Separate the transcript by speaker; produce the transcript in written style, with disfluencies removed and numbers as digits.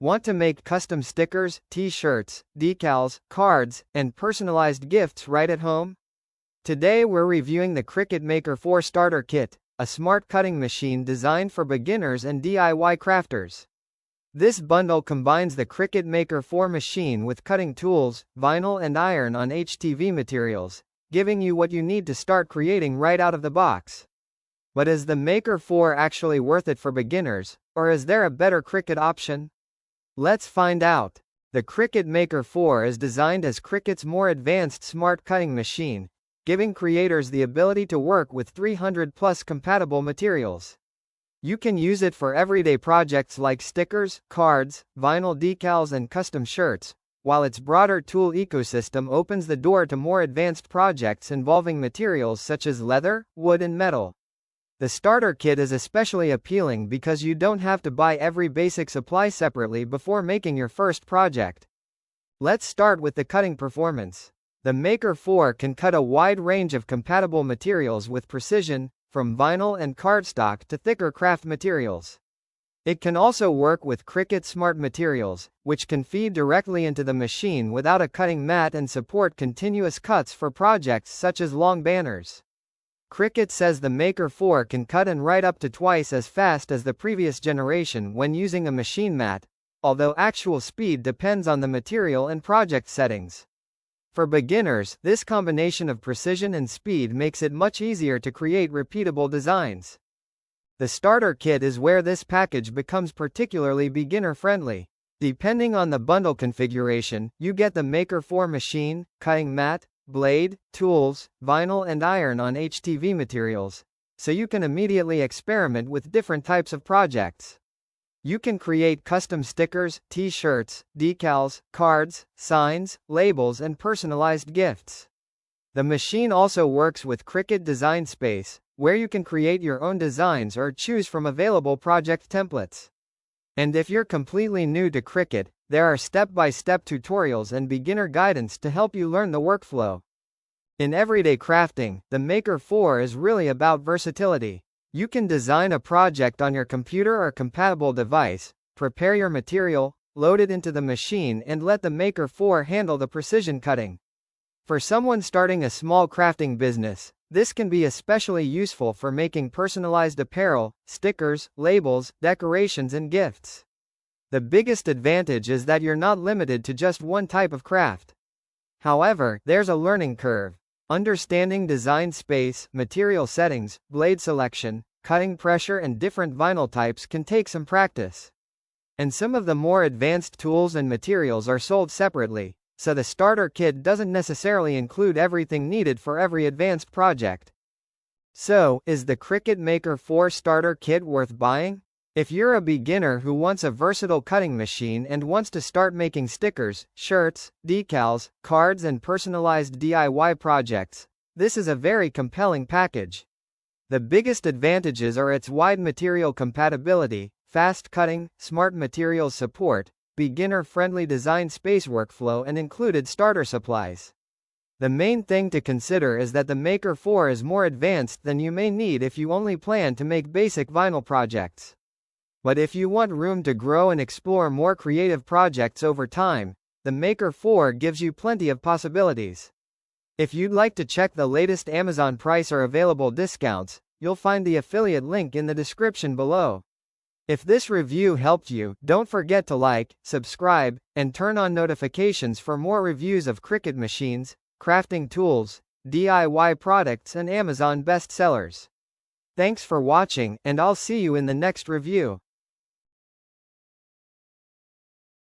Speaker 1: Want to make custom stickers, t-shirts, decals, cards, and personalized gifts right at home? Today we're reviewing the Cricut Maker 4 Starter Kit, a smart cutting machine designed for beginners and DIY crafters. This bundle combines the Cricut Maker 4 machine with cutting tools, vinyl and iron on HTV materials, giving you what you need to start creating right out of the box. But is the Maker 4 actually worth it for beginners, or is there a better Cricut option? Let's find out. The Cricut Maker 4 is designed as Cricut's more advanced smart cutting machine, giving creators the ability to work with 300+ compatible materials. You can use it for everyday projects like stickers, cards, vinyl decals and custom shirts, while its broader tool ecosystem opens the door to more advanced projects involving materials such as leather, wood and metal. The starter kit is especially appealing because you don't have to buy every basic supply separately before making your first project. Let's start with the cutting performance. The Maker 4 can cut a wide range of compatible materials with precision, from vinyl and cardstock to thicker craft materials. It can also work with Cricut Smart Materials, which can feed directly into the machine without a cutting mat and support continuous cuts for projects such as long banners. Cricut says the Maker 4 can cut and write up to twice as fast as the previous generation when using a machine mat, although actual speed depends on the material and project settings. For beginners, this combination of precision and speed makes it much easier to create repeatable designs. The starter kit is where this package becomes particularly beginner-friendly. Depending on the bundle configuration, you get the Maker 4 machine, cutting mat, blade, tools, vinyl and iron on HTV materials, so you can immediately experiment with different types of projects. You can create custom stickers, t-shirts, decals, cards, signs, labels and personalized gifts. The machine also works with Cricut Design Space, where you can create your own designs or choose from available project templates. And if you're completely new to Cricut, there are step-by-step tutorials and beginner guidance to help you learn the workflow. In everyday crafting, the Maker 4 is really about versatility. You can design a project on your computer or compatible device, prepare your material, load it into the machine and let the Maker 4 handle the precision cutting. For someone starting a small crafting business, this can be especially useful for making personalized apparel, stickers, labels, decorations and gifts. The biggest advantage is that you're not limited to just one type of craft. However, there's a learning curve. Understanding design space, material settings, blade selection, cutting pressure and different vinyl types can take some practice. And some of the more advanced tools and materials are sold separately, so the starter kit doesn't necessarily include everything needed for every advanced project. So, is the Cricut Maker 4 Starter Kit worth buying? If you're a beginner who wants a versatile cutting machine and wants to start making stickers, shirts, decals, cards and personalized DIY projects, this is a very compelling package. The biggest advantages are its wide material compatibility, fast cutting, smart materials support, beginner-friendly design space workflow and included starter supplies. The main thing to consider is that the Maker 4 is more advanced than you may need if you only plan to make basic vinyl projects. But if you want room to grow and explore more creative projects over time, the Maker 4 gives you plenty of possibilities. If you'd like to check the latest Amazon price or available discounts, you'll find the affiliate link in the description below. If this review helped you, don't forget to like, subscribe, and turn on notifications for more reviews of Cricut machines, crafting tools, DIY products and Amazon bestsellers. Thanks for watching, and I'll see you in the next review.